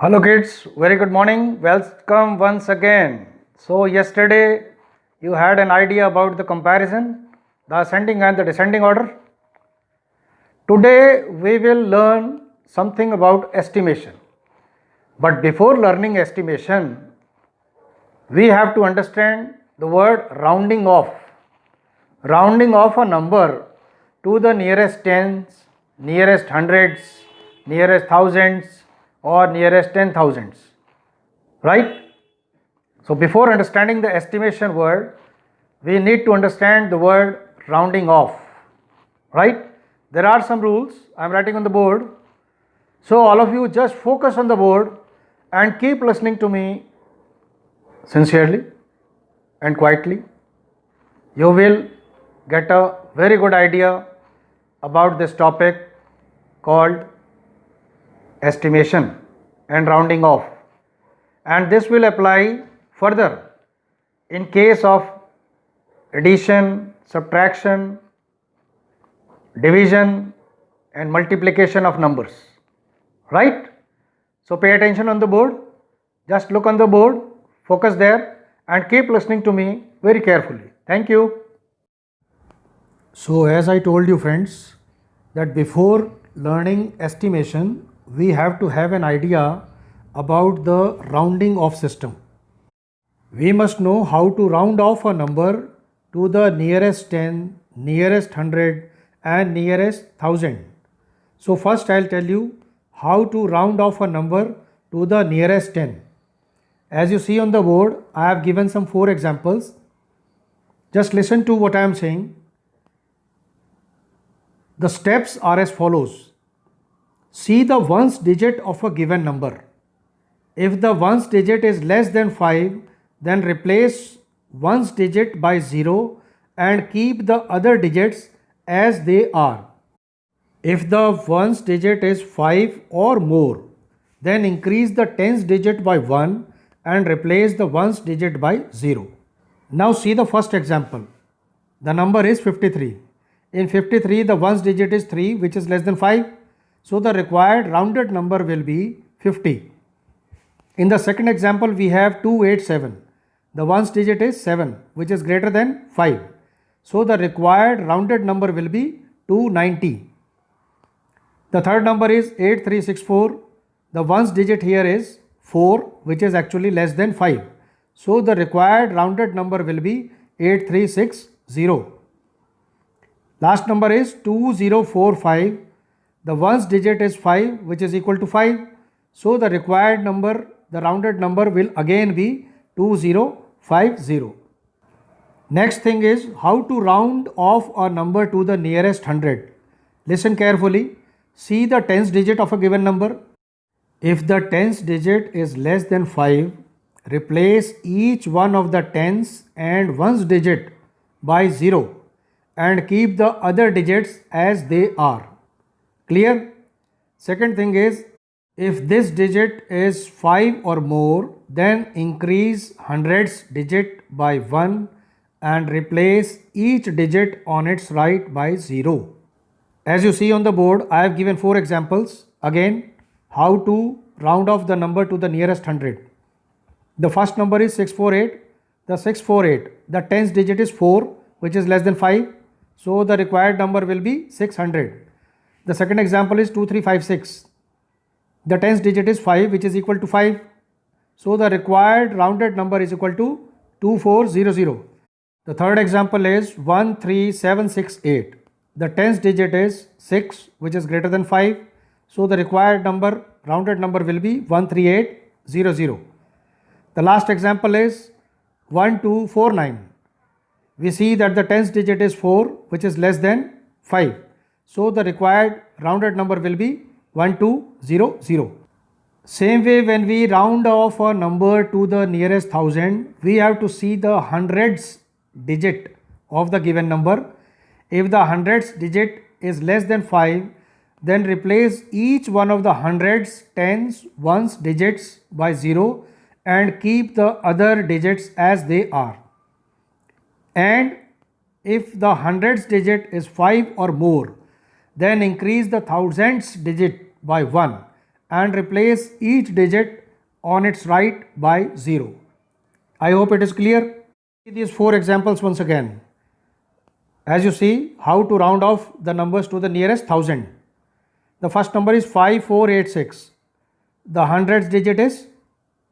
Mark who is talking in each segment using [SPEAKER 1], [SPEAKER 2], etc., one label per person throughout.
[SPEAKER 1] Hello kids, very good morning. Welcome once again. So yesterday you had an idea about the comparison, the ascending and the descending order. Today we will learn something about estimation. But before learning estimation, we have to understand the word rounding off. Rounding off a number to the nearest tens, nearest hundreds, nearest thousands, or nearest 10,000s, right? So before understanding the estimation word, we need to understand the word rounding off, right? There are some rules I am writing on the board. So all of you just focus on the board and keep listening to me sincerely and quietly. You will get a very good idea about this topic called estimation and rounding off, and this will apply further in case of addition, subtraction, division and multiplication of numbers, right? So pay attention on the board, just look on the board, focus there and keep listening to me very carefully. Thank you. So as I told you friends, that before learning estimation we have to have an idea about the rounding off system. We must know how to round off a number to the nearest 10, nearest 100 and nearest 1000. So first I'll tell you how to round off a number to the nearest 10. As you see on the board, I have given some 4 examples. Just listen to what I am saying. The steps are as follows. See the ones digit of a given number. If the ones digit is less than 5, then replace ones digit by 0 and keep the other digits as they are. If the ones digit is 5 or more, then increase the tens digit by 1 and replace the ones digit by 0. Now see the first example. The number is 53. In 53 the ones digit is 3, which is less than 5. So the required rounded number will be 50. In the second example we have 287. The ones digit is 7, which is greater than 5. So the required rounded number will be 290. The third number is 8364. The ones digit here is 4, which is actually less than 5. So the required rounded number will be 8360. Last number is 2045. The ones digit is 5, which is equal to 5. So the required number, the rounded number will again be 2050. Next thing is how to round off a number to the nearest 100. Listen carefully. See the tens digit of a given number. If the tens digit is less than 5, replace each one of the tens and ones digit by 0 and keep the other digits as they are. Clear? Second thing is, if this digit is 5 or more, then increase hundreds digit by 1 and replace each digit on its right by 0. As you see on the board, I have given 4 examples. Again, how to round off the number to the nearest 100. The first number is 648. The 648, the tens digit is 4, which is less than 5. So the required number will be 600. The second example is 2356. The tens digit is 5, which is equal to 5. So the required rounded number is equal to 2400. The third example is 13768. The tens digit is 6, which is greater than 5. So the required number, rounded number will be 13800. The last example is 1249. We see that the tens digit is 4, which is less than 5. So the required rounded number will be 1200. Same way, when we round off a number to the nearest 1000, we have to see the hundreds digit of the given number. If the hundreds digit is less than 5, then replace each one of the hundreds, tens, ones digits by 0 and keep the other digits as they are. And if the hundreds digit is 5 or more, then increase the thousands digit by 1 and replace each digit on its right by 0. I hope it is clear. See these 4 examples once again. As you see, how to round off the numbers to the nearest 1000. The first number is 5486. The hundredths digit is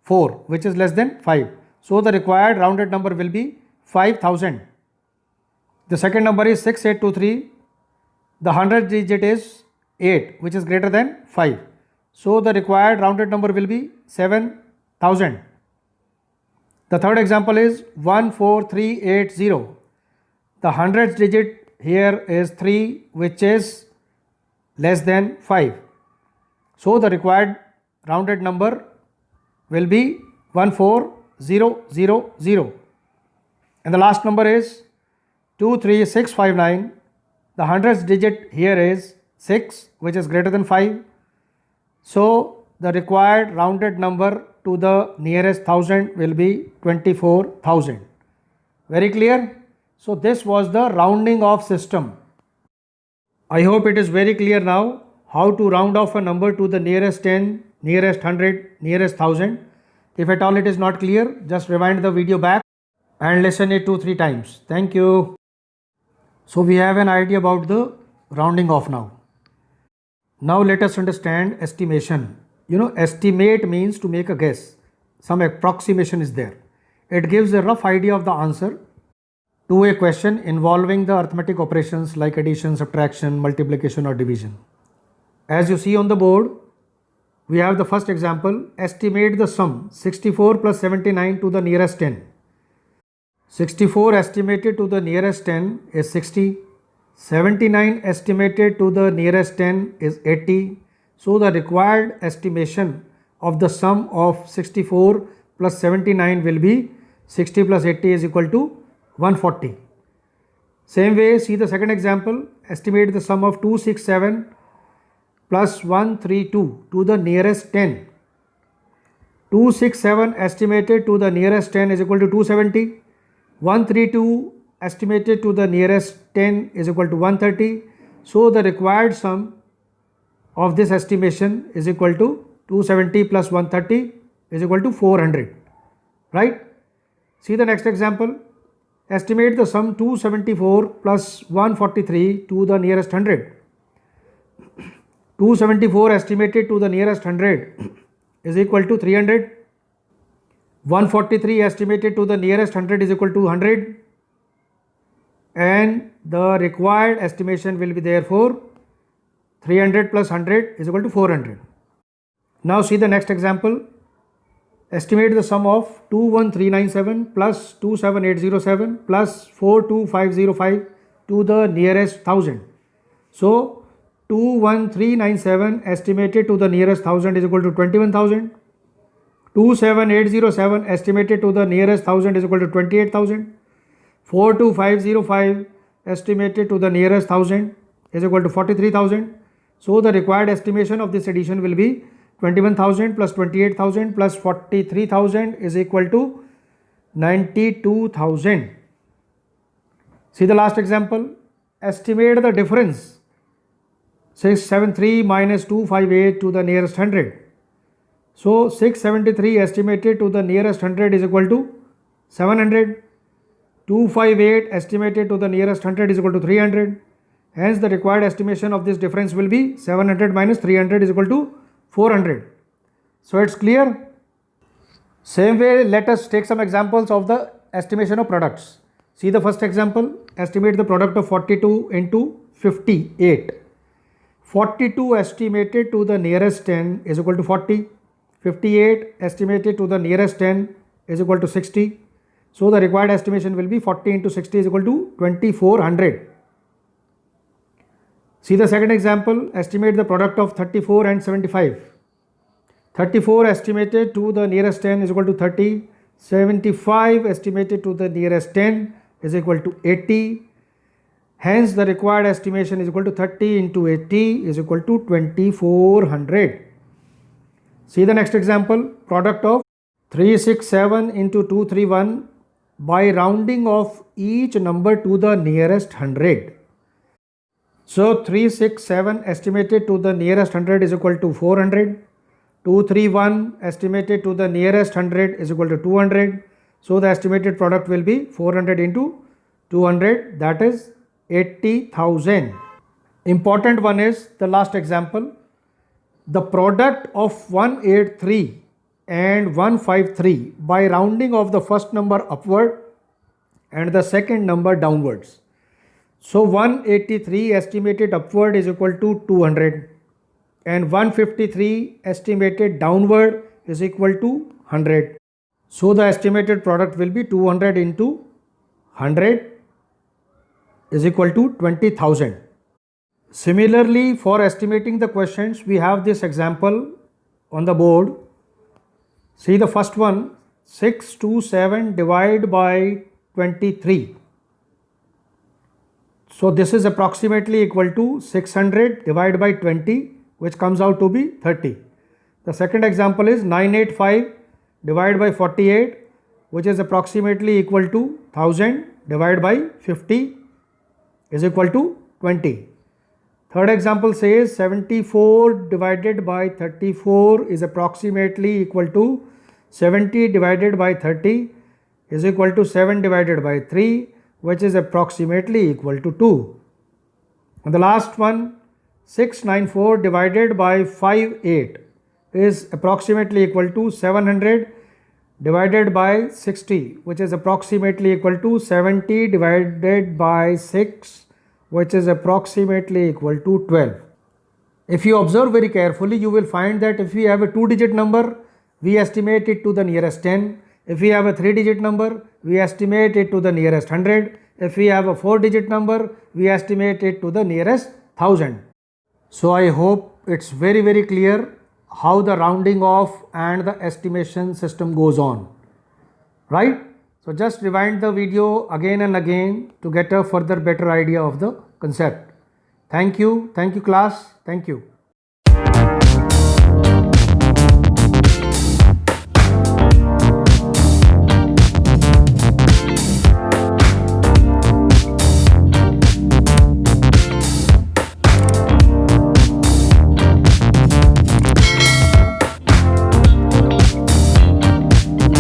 [SPEAKER 1] 4, which is less than 5. So the required rounded number will be 5000. The second number is 6823. The hundredth digit is 8, which is greater than 5. So the required rounded number will be 7000. The third example is 14380. The hundredths digit here is 3, which is less than 5. So the required rounded number will be 14000. And the last number is 23659. The hundredths digit here is 6, which is greater than 5. So the required rounded number to the nearest 1000 will be 24,000. Very clear? So this was the rounding off system. I hope it is very clear now how to round off a number to the nearest 10, nearest 100, nearest 1000. If at all it is not clear, just rewind the video back and listen it 2-3 times. Thank you. So we have an idea about the rounding off now. Now let us understand estimation. Estimate means to make a guess. Some approximation is there. It gives a rough idea of the answer to a question involving the arithmetic operations like addition, subtraction, multiplication or division. As you see on the board, we have the first example. Estimate the sum 64 plus 79 to the nearest 10. 64 estimated to the nearest 10 is 60. 79 estimated to the nearest 10 is 80. So the required estimation of the sum of 64 plus 79 will be 60 plus 80 is equal to 140. Same way, see the second example. Estimate the sum of 267 plus 132 to the nearest 10. 267 estimated to the nearest 10 is equal to 270. 132 estimated to the nearest 10 is equal to 130. So the required sum of this estimation is equal to 270 plus 130 is equal to 400. Right? See the next example. Estimate the sum 274 plus 143 to the nearest 100. 274 estimated to the nearest 100 is equal to 300. 143 estimated to the nearest 100 is equal to 100. And the required estimation will be therefore 300 plus 100 is equal to 400. Now see the next example. Estimate the sum of 21397 plus 27807 plus 42505 to the nearest 1000. So 21397 estimated to the nearest 1000 is equal to 21,000. 27807 estimated to the nearest 1000 is equal to 28,000. 42505 estimated to the nearest 1000 is equal to 43,000. So the required estimation of this addition will be 21,000 plus 28,000 plus 43,000 is equal to 92,000. See the last example. Estimate the difference 673 minus 258 to the nearest 100. So 673 estimated to the nearest 100 is equal to 700. 258 estimated to the nearest 100 is equal to 300. Hence the required estimation of this difference will be 700 minus 300 is equal to 400. So it's clear. Same way, let us take some examples of the estimation of products. See the first example. Estimate the product of 42 into 58. 42 estimated to the nearest 10 is equal to 40. 58 estimated to the nearest 10 is equal to 60. So the required estimation will be 40 into 60 is equal to 2400. See the second example. Estimate the product of 34 and 75. 34 estimated to the nearest 10 is equal to 30. 75 estimated to the nearest 10 is equal to 80. Hence the required estimation is equal to 30 into 80 is equal to 2400. See the next example. Product of 367 into 231 by rounding off each number to the nearest 100. So 367 estimated to the nearest 100 is equal to 400. 231 estimated to the nearest 100 is equal to 200. So the estimated product will be 400 into 200, that is 80,000. Important one is the last example. The product of 183 and 153 by rounding of the first number upward and the second number downwards. So 183 estimated upward is equal to 200 and 153 estimated downward is equal to 100. So the estimated product will be 200 into 100 is equal to 20,000. Similarly, for estimating the questions, we have this example on the board. See the first one, 627 divided by 23. So this is approximately equal to 600 divided by 20, which comes out to be 30. The second example is 985 divided by 48, which is approximately equal to 1000 divided by 50 is equal to 20. Third example says 74 divided by 34 is approximately equal to 70 divided by 30 is equal to 7 divided by 3, which is approximately equal to 2. And the last one, 694 divided by 58 is approximately equal to 700 divided by 60, which is approximately equal to 70 divided by 6, which is approximately equal to 12. If you observe very carefully, you will find that if we have a 2-digit number, we estimate it to the nearest 10. If we have a 3-digit number, we estimate it to the nearest 100. If we have a 4-digit number, we estimate it to the nearest 1000. So I hope it's very clear how the rounding off and the estimation system goes on, right? So just rewind the video again and again to get a further better idea of the concept. Thank you class, thank you.